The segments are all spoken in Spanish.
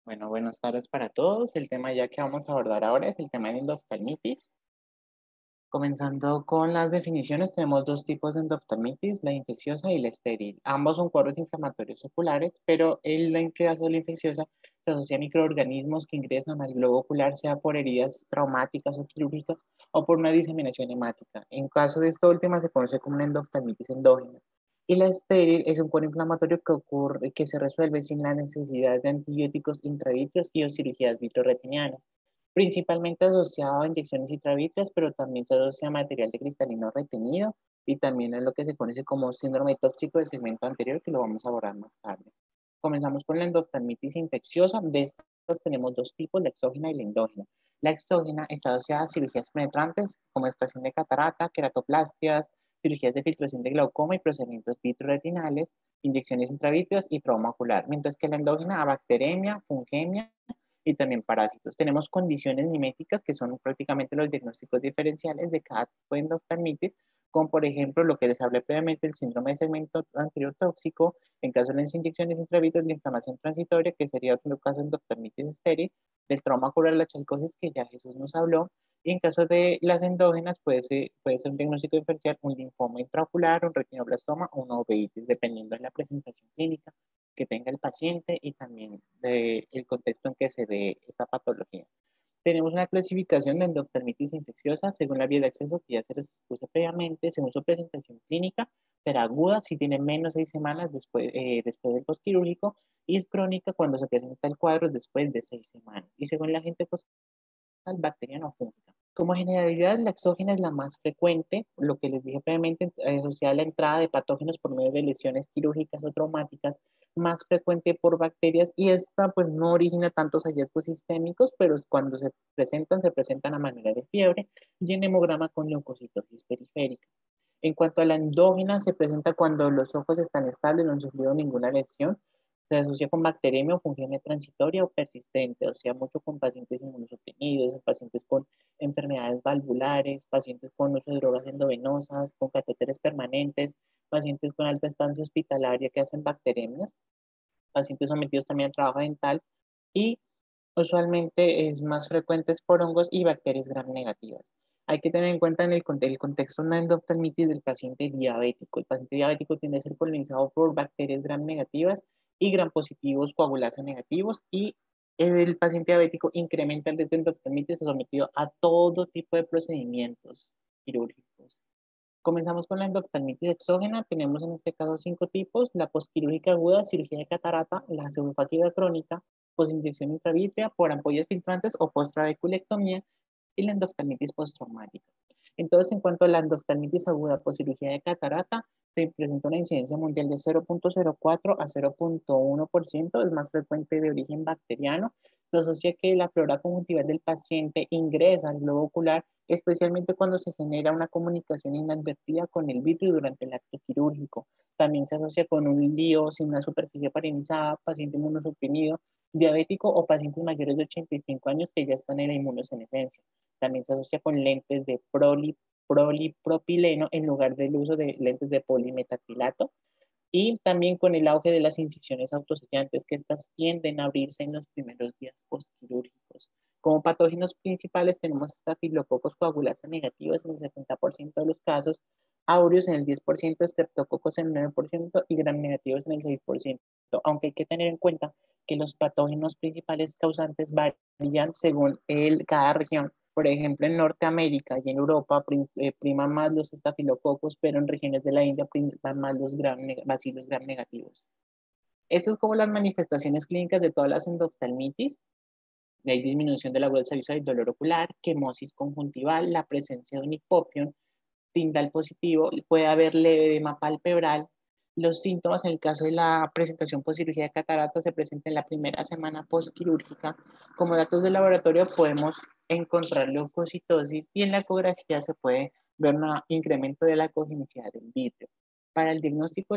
Bueno, buenas tardes para todos. El tema ya que vamos a abordar ahora es el tema de endoftalmitis. Comenzando con las definiciones, tenemos dos tipos de endoftalmitis, la infecciosa y la estéril. Ambos son cuadros inflamatorios oculares, pero en el caso de la infecciosa se asocia a microorganismos que ingresan al globo ocular, sea por heridas traumáticas o quirúrgicas o por una diseminación hemática. En caso de esta última se conoce como una endoftalmitis endógena. Y la estéril es un cuadro inflamatorio que ocurre, que se resuelve sin la necesidad de antibióticos intravítreos y o cirugías vitreoretinianas, principalmente asociado a inyecciones intravítreas, pero también se asocia a material de cristalino retenido y también a lo que se conoce como síndrome tóxico del segmento anterior, que lo vamos a abordar más tarde. Comenzamos con la endoftalmitis infecciosa. De estas tenemos dos tipos, la exógena y la endógena. La exógena está asociada a cirugías penetrantes como extracción de catarata, queratoplastias, cirugías de filtración de glaucoma y procedimientos vitreoretinales, inyecciones intravítreas y trauma ocular, mientras que la endógena a bacteremia, fungemia y también parásitos. Tenemos condiciones miméticas que son prácticamente los diagnósticos diferenciales de cada tipo de endoftalmitis, como por ejemplo lo que les hablé previamente, el síndrome de segmento anterior tóxico, en caso de las inyecciones intravítreas, la inflamación transitoria, que sería otro caso de endoftalmitis estéril, del trauma ocular, la chalcosis, que ya Jesús nos habló, y en caso de las endógenas puede ser un diagnóstico diferencial, un linfoma intraocular, un retinoblastoma o una uveitis, dependiendo de la presentación clínica que tenga el paciente y también del contexto en que se dé esta patología. Tenemos una clasificación de endoftalmitis infecciosa según la vía de acceso que ya se les expuso previamente, según su presentación clínica, será aguda si tiene menos de 6 semanas después del postquirúrgico y es crónica cuando se presenta el cuadro después de 6 semanas. Y según la gente bacteriana o fúngica. Como generalidad, la exógena es la más frecuente, lo que les dije previamente, asociada a la entrada de patógenos por medio de lesiones quirúrgicas o traumáticas, más frecuente por bacterias, y esta pues no origina tantos hallazgos sistémicos, pero cuando se presentan a manera de fiebre y en hemograma con leucocitosis periférica. En cuanto a la endógena, se presenta cuando los ojos están estables, no han sufrido ninguna lesión. Se asocia con bacteremia o fungemia transitoria o persistente, o sea, mucho con pacientes inmunosuprimidos, en pacientes con enfermedades valvulares, pacientes con uso de drogas endovenosas, con catéteres permanentes, pacientes con alta estancia hospitalaria que hacen bacteremias, pacientes sometidos también a trabajo dental y usualmente es más frecuente por hongos y bacterias gram negativas. Hay que tener en cuenta en el contexto de una endoftalmitis del paciente diabético. El paciente diabético tiende a ser colonizado por bacterias gram negativas y gram positivos coagulasa negativos y el paciente diabético incrementa el riesgo de endoftalmitis sometido a todo tipo de procedimientos quirúrgicos. Comenzamos con la endoftalmitis exógena. Tenemos en este caso 5 tipos: la postquirúrgica aguda, cirugía de catarata, la pseudofaquia crónica, posinyección intravítrea, por ampollas filtrantes o postrabeculectomía y la endoftalmitis postraumática. Entonces, en cuanto a la endoftalmitis aguda por cirugía de catarata, se presenta una incidencia mundial de 0.04 a 0.1%, es más frecuente de origen bacteriano. Se asocia que la flora conjuntival del paciente ingresa al globo ocular, especialmente cuando se genera una comunicación inadvertida con el vitrio durante el acto quirúrgico. También se asocia con un lío sin una superficie parenizada, paciente inmunosuprimido, diabético o pacientes mayores de 85 años que ya están en la inmunosenescencia. También se asocia con lentes de polipropileno en lugar del uso de lentes de polimetacrilato y también con el auge de las incisiones autosellantes, que estas tienden a abrirse en los primeros días postquirúrgicos. Como patógenos principales tenemos estafilococos coagulasa negativos en el 70% de los casos, aureus en el 10%, streptococos en el 9% y gram negativos en el 6%, aunque hay que tener en cuenta que los patógenos principales causantes varían según cada región. Por ejemplo, en Norteamérica y en Europa priman más los estafilococos, pero en regiones de la India priman más los bacilos gram negativos. Estas es como las manifestaciones clínicas de todas las endoftalmitis. Hay disminución de la agudeza visual y dolor ocular, quemosis conjuntival, la presencia de un hipopión, tindal positivo, puede haber leve edema palpebral. Los síntomas en el caso de la presentación por cirugía de catarata se presentan en la primera semana postquirúrgica. Como datos de laboratorio podemos encontrar leucocitosis y en la ecografía se puede ver un incremento de la cogenicidad del vitrio. Para el diagnóstico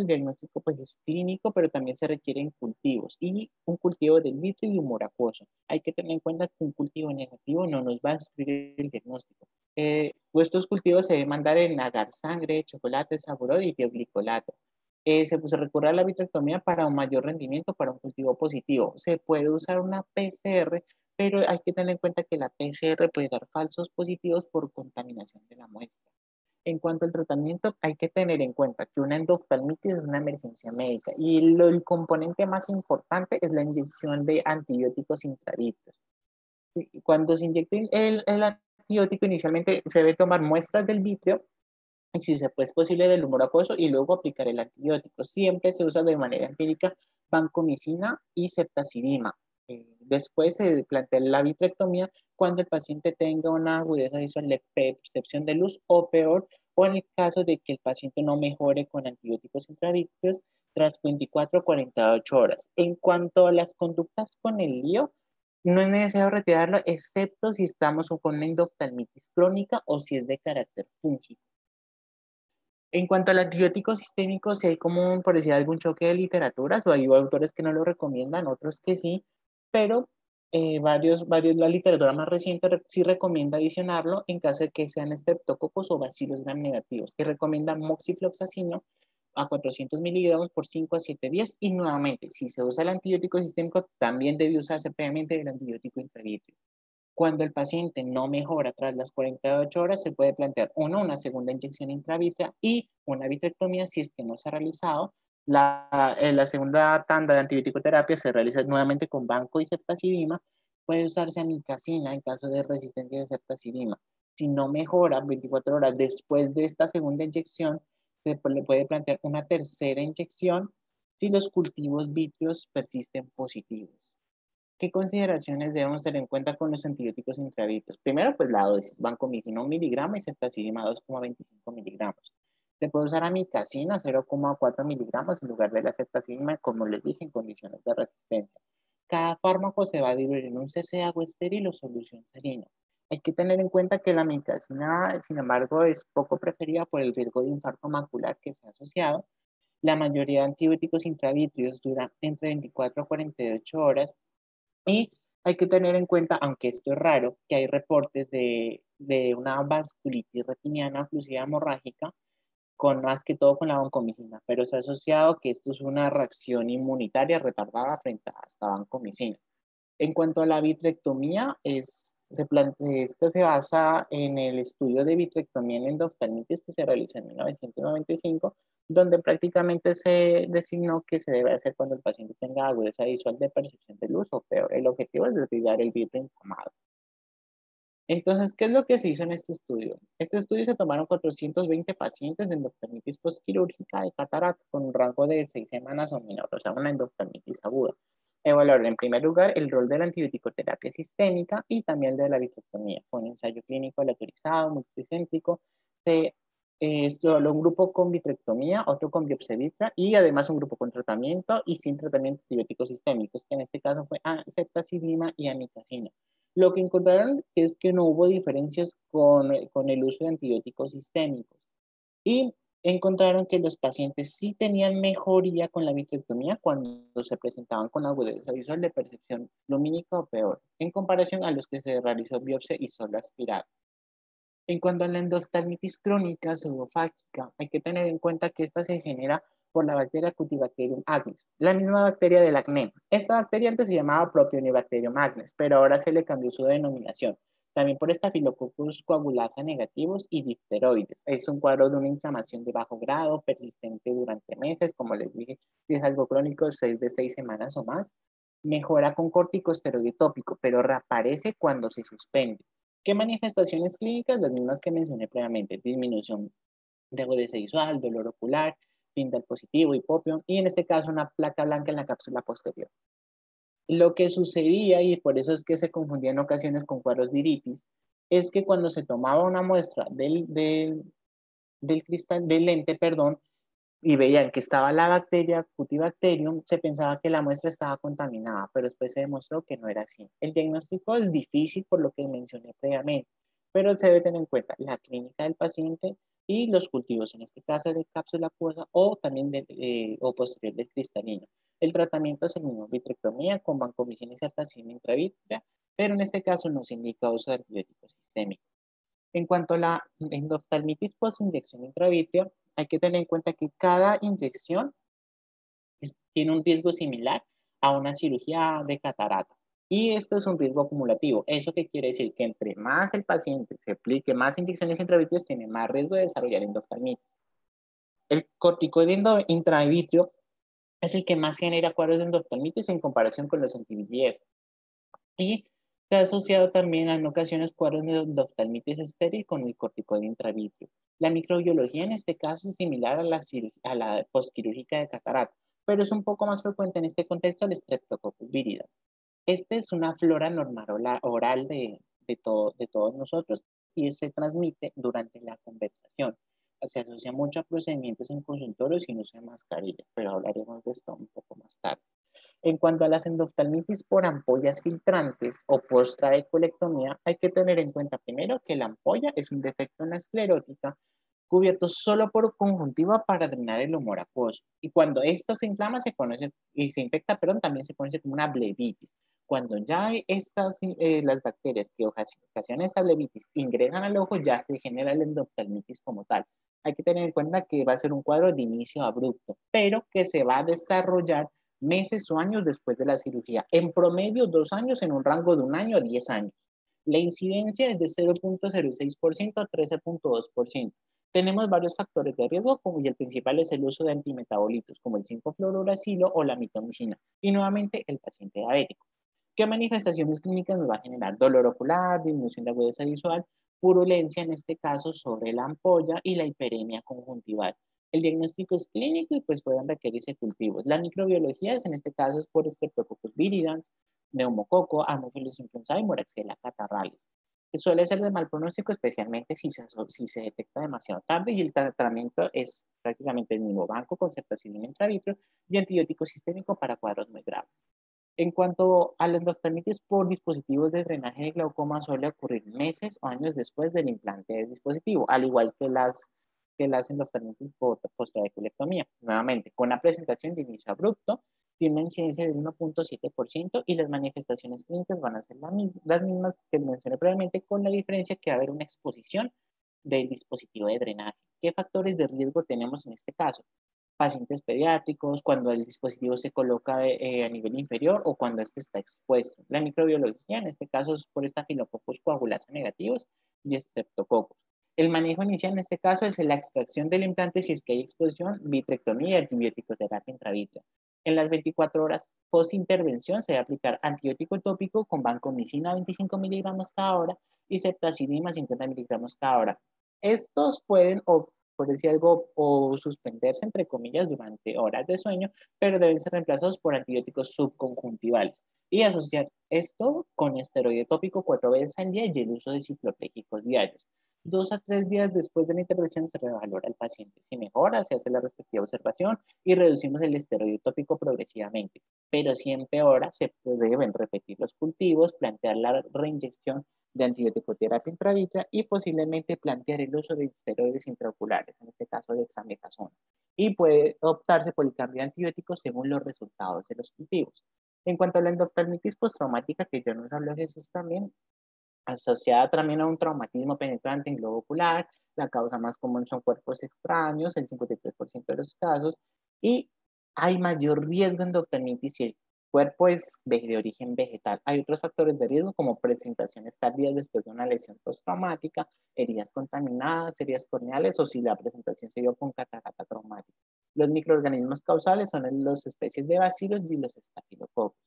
pues es clínico, pero también se requieren cultivos y un cultivo del vitrio y humor acuoso. Hay que tener en cuenta que un cultivo negativo no nos va a escribir el diagnóstico. Estos cultivos se deben mandar en agar sangre, chocolate, saborol y bioglicolato. Se recurre a la vitrectomía para un mayor rendimiento, para un cultivo positivo. Se puede usar una PCR, pero hay que tener en cuenta que la PCR puede dar falsos positivos por contaminación de la muestra. En cuanto al tratamiento, hay que tener en cuenta que una endoftalmitis es una emergencia médica y el componente más importante es la inyección de antibióticos intravítreos. Cuando se inyecte el antibiótico, inicialmente se debe tomar muestras del vítreo y si se puede, es posible del humor acuoso y luego aplicar el antibiótico. Siempre se usa de manera empírica vancomicina y ceftazidima. Después se plantea la vitrectomía cuando el paciente tenga una agudeza visual de percepción de luz o peor, o en el caso de que el paciente no mejore con antibióticos intravítreos tras 24 o 48 horas. En cuanto a las conductas con el lío, no es necesario retirarlo, excepto si estamos con una endoftalmitis crónica o si es de carácter fúngico. En cuanto al antibiótico sistémico, si hay como, por decir, algún choque de literaturas, o hay autores que no lo recomiendan, otros que sí, pero la literatura más reciente sí recomienda adicionarlo en caso de que sean estreptococos o bacilos gram negativos, que recomienda moxifloxacino a 400 miligramos por 5 a 7 días, y nuevamente, si se usa el antibiótico sistémico, también debe usarse previamente el antibiótico intravítreо. Cuando el paciente no mejora tras las 48 horas, se puede plantear una segunda inyección intravítrea y una vitrectomía si es que no se ha realizado. La segunda tanda de antibiótico terapia se realiza nuevamente con banco y ceftazidima. Puede usarse amicacina en caso de resistencia de ceftazidima. Si no mejora 24 horas después de esta segunda inyección, le puede plantear una tercera inyección si los cultivos vítreos persisten positivos. ¿Qué consideraciones debemos tener en cuenta con los antibióticos intravítreos? Primero, pues la dosis, vancomicina 1 miligramo y ceftazidima 2,25 miligramos. Se puede usar amicacina 0,4 miligramos en lugar de la ceftazidima, como les dije, en condiciones de resistencia. Cada fármaco se va a dividir en un cc de agua estéril o solución salina. Hay que tener en cuenta que la amicacina, sin embargo, es poco preferida por el riesgo de infarto macular que se ha asociado. La mayoría de antibióticos intravítreos duran entre 24 a 48 horas y hay que tener en cuenta, aunque esto es raro, que hay reportes de una vasculitis retiniana oclusiva hemorrágica, con más que todo con la vancomicina, pero se ha asociado que esto es una reacción inmunitaria retardada frente a esta vancomicina. En cuanto a la vitrectomía, esta se basa en el estudio de vitrectomía en endoftalmitis que se realizó en 1995, donde prácticamente se designó que se debe hacer cuando el paciente tenga agudeza visual de percepción de luz o peor. El objetivo es retirar el vitro inflamado. Entonces, ¿qué es lo que se hizo en este estudio? Este estudio se tomaron 420 pacientes de endoftalmitis postquirúrgica de catarata con un rango de 6 semanas o menor, o sea, una endoftalmitis aguda. Evaluaron en primer lugar el rol de la antibiótico-terapia sistémica y también de la vitrectomía. Fue un ensayo clínico aleatorizado, multicéntrico. Se estudió un grupo con vitrectomía, otro con biopsia vitrea y además un grupo con tratamiento y sin tratamiento antibióticos sistémicos, que en este caso fue ceftazidima y amicacina. Lo que encontraron es que no hubo diferencias con el uso de antibióticos sistémicos y encontraron que los pacientes sí tenían mejoría con la vitrectomía cuando se presentaban con agudeza visual de percepción lumínica o peor, en comparación a los que se realizó biopsia y solo aspirado. En cuanto a la endoftalmitis crónica pseudofágica, hay que tener en cuenta que esta se genera por la bacteria Cutibacterium agnes, la misma bacteria del acné. Esta bacteria antes se llamaba Propionibacterium agnes, pero ahora se le cambió su denominación. También por Staphylococcus coagulasa negativos y difteroides. Es un cuadro de una inflamación de bajo grado, persistente durante meses, como les dije, si es algo crónico, 6 semanas o más. Mejora con corticosteroide tópico, pero reaparece cuando se suspende. ¿Qué manifestaciones clínicas? Las mismas que mencioné previamente: disminución de agudeza visual, dolor ocular, tindal positivo, hipopión, y en este caso una placa blanca en la cápsula posterior. Lo que sucedía, y por eso es que se confundía en ocasiones con cuadros de iritis, es que cuando se tomaba una muestra del cristal, del lente, perdón, y veían que estaba la bacteria Cutibacterium, se pensaba que la muestra estaba contaminada, pero después se demostró que no era así. El diagnóstico es difícil por lo que mencioné previamente, pero se debe tener en cuenta la clínica del paciente y los cultivos, en este caso de cápsula acuosa o también o posterior del cristalino. El tratamiento es el mismo: vitrectomía con vancomicina y ceftazidima intravítrea, pero en este caso no se indica uso de antibióticos sistémicos. En cuanto a la endoftalmitis post-inyección intravítrea, hay que tener en cuenta que cada inyección tiene un riesgo similar a una cirugía de catarata. Y esto es un riesgo acumulativo. ¿Eso qué quiere decir? Que entre más el paciente se aplique más inyecciones intravitreas, tiene más riesgo de desarrollar endoftalmitis. El corticoide intravitrio es el que más genera cuadros de endoftalmitis en comparación con los anti-VEGF. Y se ha asociado también en ocasiones cuadros de endoftalmitis estéril con el corticoide intravitrio. La microbiología en este caso es similar a la postquirúrgica de catarata, pero es un poco más frecuente en este contexto el Streptococcus viridans. Este es una flora normal oral de todos nosotros y se transmite durante la conversación. Se asocia mucho a procedimientos en consultorios sin uso de mascarilla, pero hablaremos de esto un poco más tarde. En cuanto a las endoftalmitis por ampollas filtrantes o post-trabeculectomía, hay que tener en cuenta primero que la ampolla es un defecto en la esclerótica cubierto solo por conjuntiva para drenar el humor acuoso. Y cuando esta se inflama se conoce, y se infecta, perdón, también se conoce como una blebitis. Cuando ya hay las bacterias que ocasionan esta blebitis ingresan al ojo, ya se genera la endoftalmitis como tal. Hay que tener en cuenta que va a ser un cuadro de inicio abrupto, pero que se va a desarrollar meses o años después de la cirugía. En promedio, 2 años en un rango de 1 año a 10 años. La incidencia es de 0.06% a 13.2%. Tenemos varios factores de riesgo, como y el principal es el uso de antimetabolitos, como el 5-fluorouracilo o la mitomicina, y nuevamente el paciente diabético. ¿Qué manifestaciones clínicas nos va a generar? Dolor ocular, disminución de agudeza visual, purulencia en este caso sobre la ampolla y la hiperemia conjuntival. El diagnóstico es clínico y pues pueden requerirse cultivos. La microbiología es en este caso es por Streptococcus viridans, neumococo, Haemophilus influenzae y Moraxella catarrhalis. Que suele ser de mal pronóstico, especialmente si se detecta demasiado tarde y el tratamiento es prácticamente el mismo banco con ceftazidima intravitro y antibiótico sistémico para cuadros muy graves. En cuanto a la endoftalmitis por dispositivos de drenaje de glaucoma, suele ocurrir meses o años después del implante del dispositivo, al igual que las endoftalmitis por postrabeculectomía. Nuevamente, con una presentación de inicio abrupto, tiene una incidencia del 1.7% y las manifestaciones clínicas van a ser las mismas que mencioné previamente, con la diferencia que va a haber una exposición del dispositivo de drenaje. ¿Qué factores de riesgo tenemos en este caso? Pacientes pediátricos, cuando el dispositivo se coloca a nivel inferior o cuando este está expuesto. La microbiología, en este caso, es por Staphylococcus coagulasa negativos y Streptococcus. El manejo inicial en este caso es la extracción del implante si es que hay exposición, vitrectomía y antibiótico terapia intravítrea. En las 24 horas post-intervención se debe aplicar antibiótico tópico con vancomicina 25 miligramos cada hora y ceftazidima 50 miligramos cada hora. Estos pueden por decir algo, o suspenderse, entre comillas, durante horas de sueño, pero deben ser reemplazados por antibióticos subconjuntivales. Y asociar esto con esteroide tópico 4 veces al día y el uso de ciclopléxicos diarios. 2 a 3 días después de la intervención se revalora al paciente. Si mejora, se hace la respectiva observación y reducimos el esteroide tópico progresivamente. Pero si empeora, se deben repetir los cultivos, plantear la reinyección de antibiótico terapia intravítrea y posiblemente plantear el uso de esteroides intraoculares, en este caso de dexamethasona. Y puede optarse por el cambio de antibióticos según los resultados de los cultivos. En cuanto a la endoftalmitis postraumática, que ya nos habló Jesús también, asociada también a un traumatismo penetrante en globo ocular, la causa más común son cuerpos extraños, el 53% de los casos, y hay mayor riesgo de endoftalmitis si el cuerpo es de origen vegetal. Hay otros factores de riesgo como presentaciones tardías después de una lesión postraumática, heridas contaminadas, heridas corneales o si la presentación se dio con catarata traumática. Los microorganismos causales son las especies de bacilos y los estafilococos.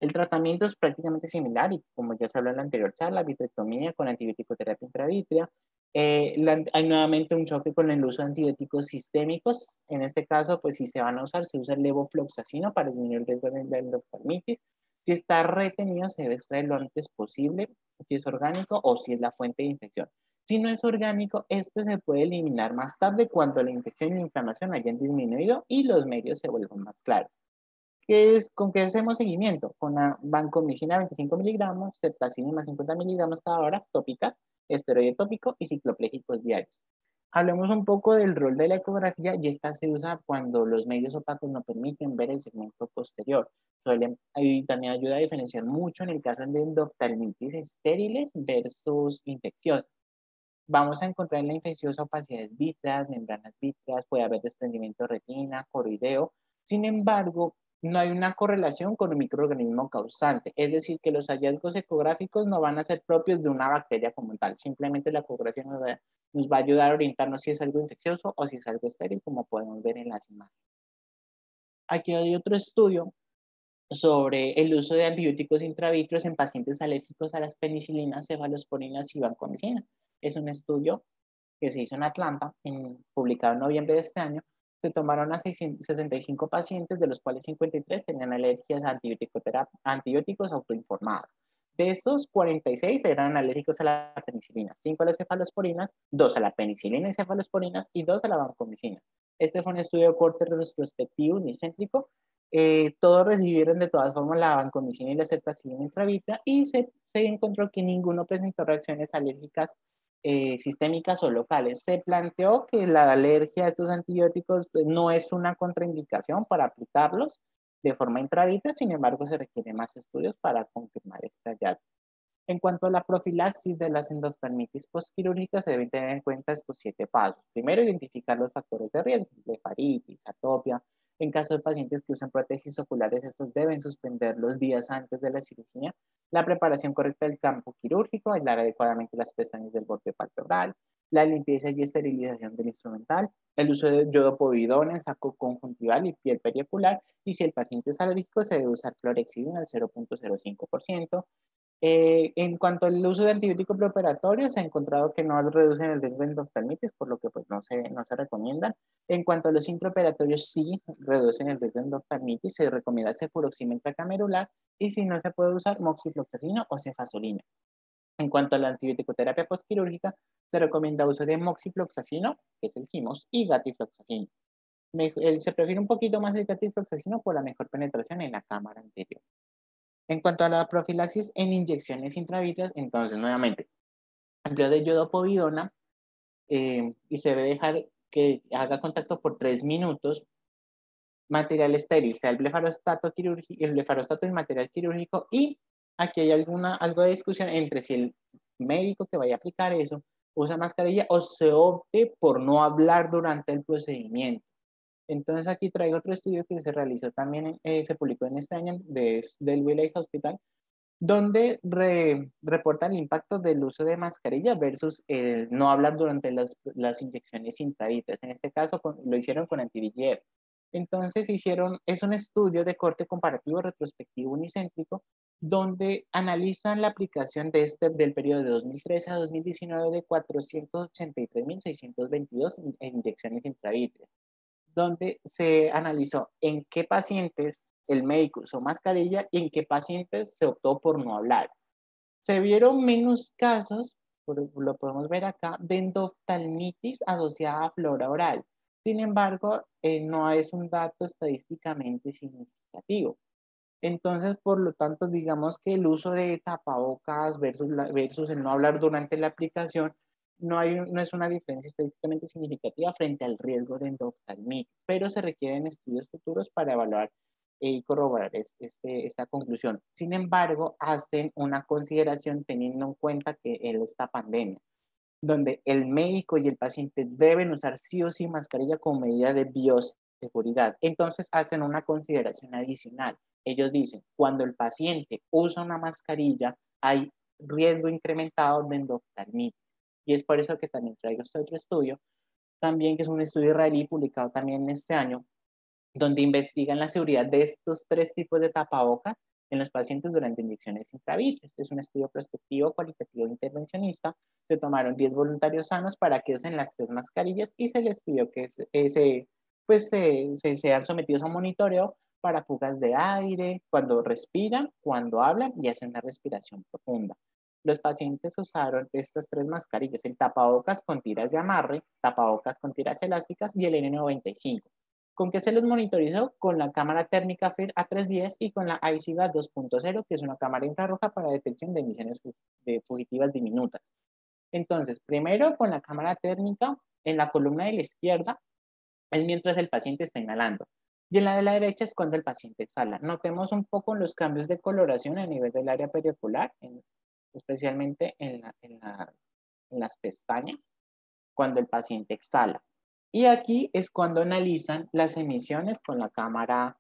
El tratamiento es prácticamente similar y como ya se habló en la anterior charla, vitrectomía con antibiótico terapia intravítrea. Hay nuevamente un choque con el uso de antibióticos sistémicos. En este caso, pues si se van a usar, se usa el levofloxacino para disminuir el riesgo de la endoftalmitis. Si está retenido, se debe extraer lo antes posible, si es orgánico o si es la fuente de infección. Si no es orgánico, este se puede eliminar más tarde cuando la infección y la inflamación hayan disminuido y los medios se vuelvan más claros. ¿Con qué hacemos seguimiento? Con la vancomicina 25 miligramos, ceftazidima 50 miligramos cada hora, tópica, esteroide tópico y cicloplégicos diarios. Hablemos un poco del rol de la ecografía y esta se usa cuando los medios opacos no permiten ver el segmento posterior. Y también ayuda a diferenciar mucho en el caso de endoftalmitis estériles versus infecciosas. Vamos a encontrar en la infecciosa opacidades vítreas, membranas vítreas, puede haber desprendimiento de retina, coroideo, Sin embargo, no hay una correlación con un microorganismo causante, es decir, que los hallazgos ecográficos no van a ser propios de una bacteria como tal, simplemente la ecografía nos va a ayudar a orientarnos si es algo infeccioso o si es algo estéril, como podemos ver en las imágenes. Aquí hay otro estudio sobre el uso de antibióticos intravitreos en pacientes alérgicos a las penicilinas, cefalosporinas y vancomicina. Es un estudio que se hizo en Atlanta, publicado en noviembre de este año. Se tomaron a 65 pacientes, de los cuales 53 tenían alergias a antibióticos autoinformadas. De esos, 46 eran alérgicos a la penicilina, 5 a las cefalosporinas, 2 a la penicilina y cefalosporinas y 2 a la vancomicina. Este fue un estudio de corte retrospectivo unicéntrico. Todos recibieron de todas formas la vancomicina y la ceftazidime intravítrea y se encontró que ninguno presentó reacciones alérgicas sistémicas o locales. Se planteó que la alergia a estos antibióticos no es una contraindicación para aplicarlos de forma intravítrea, sin embargo se requieren más estudios para confirmar este hallazgo. En cuanto a la profilaxis de las endoftalmitis postquirúrgicas, se deben tener en cuenta estos 7 pasos. Primero, identificar los factores de riesgo, blefaritis, atopia. En caso de pacientes que usan prótesis oculares, estos deben suspender los días antes de la cirugía. La preparación correcta del campo quirúrgico, aislar adecuadamente las pestañas del borde palpebral, la limpieza y esterilización del instrumental, el uso de yodopovidona, saco conjuntival y piel periocular, y si el paciente es alérgico, se debe usar clorexidina al 0.05%. En cuanto al uso de antibióticos preoperatorios, se ha encontrado que no reducen el riesgo de endoftalmitis, por lo que pues, no se recomiendan. En cuanto a los intraoperatorios, sí reducen el riesgo de endoftalmitis, se recomienda cefuroxima intracamerular y si no se puede usar moxifloxacino o cefazolina. En cuanto a la antibiótico-terapia postquirúrgica, se recomienda uso de moxifloxacino, que es el quimos, y gatifloxacino. Se prefiere un poquito más el gatifloxacino por la mejor penetración en la cámara anterior. En cuanto a la profilaxis en inyecciones intravítreas, entonces nuevamente, empleo de yodopovidona y se debe dejar que haga contacto por 3 minutos. Material estéril, sea el blefarostato quirúrgico, el blefarostato es material quirúrgico y aquí hay algo de discusión entre si el médico que vaya a aplicar eso usa mascarilla o se opte por no hablar durante el procedimiento. Entonces aquí traigo otro estudio que se realizó también, se publicó en este año del Willis Hospital, donde reportan el impacto del uso de mascarilla versus no hablar durante las inyecciones intravítreas. En este caso lo hicieron con anti-VEGF. Entonces es un estudio de corte comparativo retrospectivo unicéntrico donde analizan la aplicación del periodo de 2013 a 2019 de 483.622 inyecciones intravítreas, donde se analizó en qué pacientes el médico usó mascarilla y en qué pacientes se optó por no hablar. Se vieron menos casos, lo podemos ver acá, de endoftalmitis asociada a flora oral. Sin embargo, no es un dato estadísticamente significativo. Entonces, por lo tanto, digamos que el uso de tapabocas versus el no hablar durante la aplicación no es una diferencia estadísticamente significativa frente al riesgo de endoftalmitis, pero se requieren estudios futuros para evaluar y corroborar esta conclusión. Sin embargo, hacen una consideración teniendo en cuenta que en esta pandemia, donde el médico y el paciente deben usar sí o sí mascarilla como medida de bioseguridad. Entonces hacen una consideración adicional. Ellos dicen, cuando el paciente usa una mascarilla, hay riesgo incrementado de endoftalmitis. Y es por eso que también traigo este otro estudio, también que es un estudio israelí publicado también en este año, donde investigan la seguridad de estos 3 tipos de tapabocas en los pacientes durante inyecciones intravítreas. Es un estudio prospectivo, cualitativo, intervencionista. Se tomaron 10 voluntarios sanos para que usen las 3 mascarillas y se les pidió que sean sometidos a un monitoreo para fugas de aire, cuando respiran, cuando hablan y hacen una respiración profunda. Los pacientes usaron estas 3 mascarillas, el tapabocas con tiras de amarre, tapabocas con tiras elásticas y el N95. ¿Con qué se los monitorizó? Con la cámara térmica FLIR A310 y con la ICGAS 2.0, que es una cámara infrarroja para detección de emisiones fugitivas diminutas. Entonces, primero con la cámara térmica, en la columna de la izquierda es mientras el paciente está inhalando. Y en la de la derecha es cuando el paciente exhala. Notemos un poco los cambios de coloración a nivel del área periocular, especialmente en las pestañas, cuando el paciente exhala. Y aquí es cuando analizan las emisiones con la cámara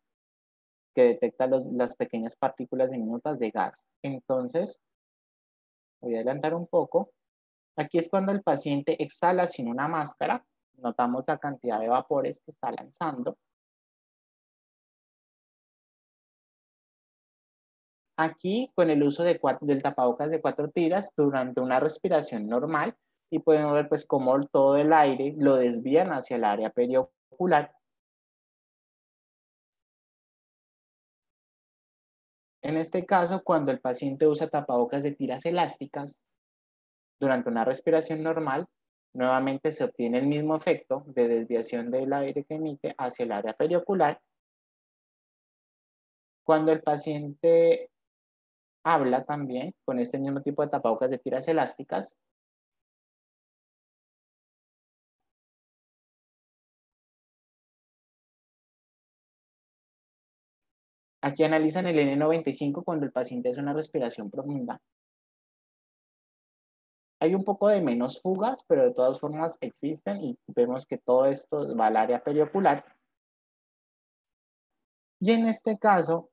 que detecta las pequeñas partículas diminutas de gas. Entonces, voy a adelantar un poco. Aquí es cuando el paciente exhala sin una máscara. Notamos la cantidad de vapores que está lanzando. Aquí, con el uso del tapabocas de 4 tiras durante una respiración normal, y pueden ver pues cómo todo el aire lo desvían hacia el área periocular. En este caso, cuando el paciente usa tapabocas de tiras elásticas durante una respiración normal, nuevamente se obtiene el mismo efecto de desviación del aire que emite hacia el área periocular. Cuando el paciente habla también con este mismo tipo de tapabocas de tiras elásticas, aquí analizan el N95 cuando el paciente hace una respiración profunda. Hay un poco de menos fugas, pero de todas formas existen y vemos que todo esto va al área periocular. Y en este caso,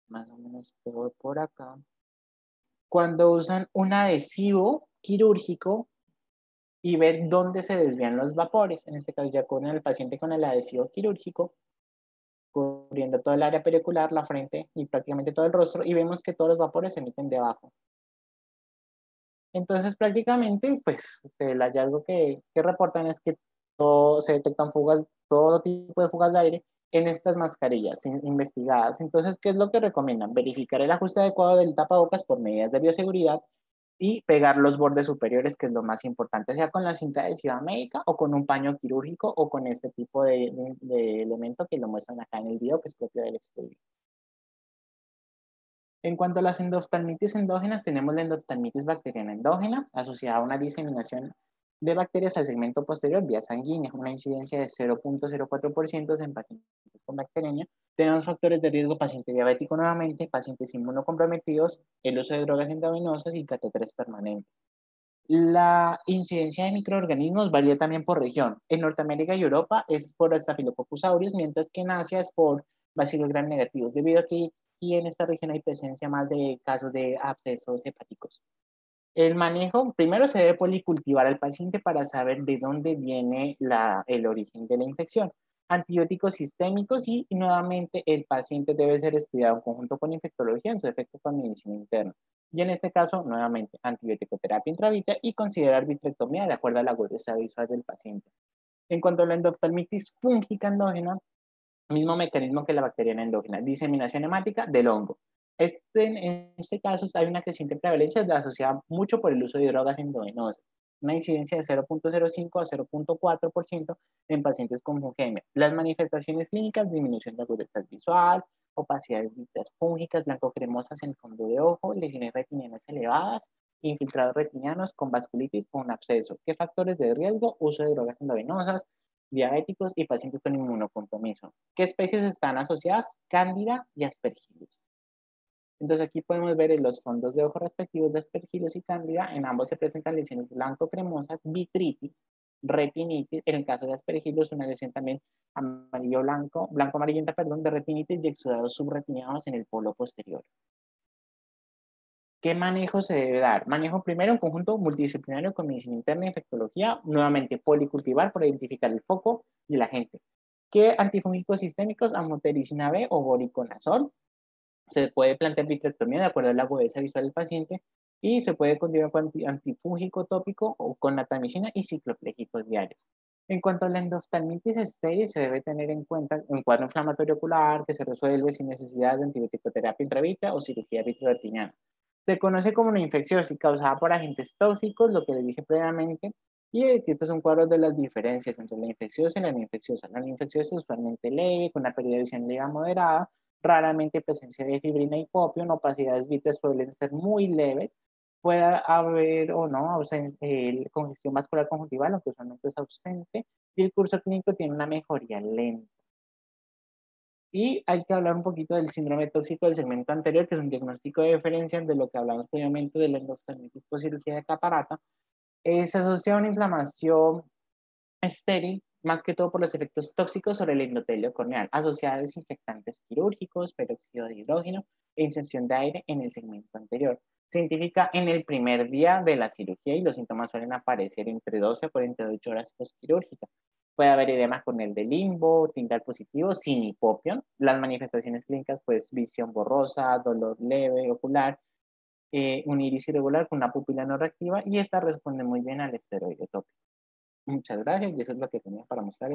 más o menos todo por acá, cuando usan un adhesivo quirúrgico y ver dónde se desvían los vapores, en este caso ya con el paciente con el adhesivo quirúrgico, cubriendo todo el área periocular, la frente y prácticamente todo el rostro, y vemos que todos los vapores se emiten debajo. Entonces, prácticamente, pues, el hallazgo que reportan es que se detectan fugas, todo tipo de fugas de aire en estas mascarillas investigadas. Entonces, ¿qué es lo que recomiendan? Verificar el ajuste adecuado del tapabocas por medidas de bioseguridad y pegar los bordes superiores, que es lo más importante, sea con la cinta adhesiva médica o con un paño quirúrgico o con este tipo de elemento que lo muestran acá en el video, que es propio del estudio. En cuanto a las endoftalmitis endógenas, tenemos la endoftalmitis bacteriana endógena asociada a una diseminación de bacterias al segmento posterior vía sanguínea, una incidencia de 0.04% en pacientes con bacteriemia. Tenemos factores de riesgo: paciente diabético nuevamente, pacientes inmunocomprometidos, el uso de drogas endovenosas y catéteres permanentes. La incidencia de microorganismos varía también por región. En Norteamérica y Europa es por Staphylococcus aureus, mientras que en Asia es por bacilos gram negativos, debido a que aquí en esta región hay presencia más de casos de abscesos hepáticos. El manejo, primero se debe policultivar al paciente para saber de dónde viene el origen de la infección. Antibióticos sistémicos y nuevamente el paciente debe ser estudiado en conjunto con infectología en su efecto con medicina interna. Y en este caso, nuevamente, antibiótico-terapia intravítrea y considerar vitrectomía de acuerdo a la agudeza visual del paciente. En cuanto a la endoftalmitis fúngica endógena, mismo mecanismo que la bacteriana endógena, diseminación hemática del hongo. En este caso hay una creciente prevalencia asociada mucho por el uso de drogas endovenosas, una incidencia de 0.05 a 0.4% en pacientes con fungemia. Las manifestaciones clínicas: disminución de agudeza visual, opacidades vítreas fúngicas blanco-cremosas en el fondo de ojo, lesiones retinianas elevadas, infiltrados retinianos con vasculitis o un absceso. ¿Qué factores de riesgo? Uso de drogas endovenosas, diabéticos y pacientes con inmunocompromiso. ¿Qué especies están asociadas? Cándida y Aspergillus. Entonces aquí podemos ver en los fondos de ojo respectivos de Aspergillus y Cándida, en ambos se presentan lesiones blanco-cremosas, vitritis, retinitis, en el caso de Aspergillus una lesión también amarillo-blanco, blanco-amarillenta, perdón, de retinitis y exudados subretinianos en el polo posterior. ¿Qué manejo se debe dar? Manejo primero en conjunto multidisciplinario con medicina interna y infectología, nuevamente policultivar para identificar el foco de la gente. ¿Qué antifúngicos sistémicos? Amotericina B o voriconazol. Se puede plantear vitrectomía de acuerdo a la agudeza visual del paciente y se puede continuar con antifúngico tópico o con natamicina y ciclopléjicos diarios. En cuanto a la endoftalmitis estéril, se debe tener en cuenta un cuadro inflamatorio ocular que se resuelve sin necesidad de antibiótico-terapia intravítrea o cirugía vitreoretiniana. Se conoce como una infecciosis causada por agentes tóxicos, lo que les dije previamente, y que estos son cuadros de las diferencias entre la infecciosa y la no infecciosa. La no infecciosa es usualmente leve, con una pérdida de visión leve a moderada, raramente presencia de fibrina y popio, opacidades vítreas suelen ser muy leves, puede haber o no congestión vascular conjuntival, aunque usualmente es ausente, y el curso clínico tiene una mejoría lenta. Y hay que hablar un poquito del síndrome tóxico del segmento anterior, que es un diagnóstico de diferencia de lo que hablamos previamente de la endoftalmitis por cirugía de catarata. Se asocia a una inflamación estéril, más que todo por los efectos tóxicos sobre el endotelio corneal, asociada a desinfectantes quirúrgicos, peróxido de hidrógeno e inserción de aire en el segmento anterior. Se identifica en el primer día de la cirugía y los síntomas suelen aparecer entre 12 a 48 horas postquirúrgica. Puede haber edema corneal de limbo, tindal positivo, sin hipopión. Las manifestaciones clínicas, pues visión borrosa, dolor leve ocular, un iris irregular con una pupila no reactiva y esta responde muy bien al esteroide tópico. Muchas gracias y eso es lo que tenía para mostrar.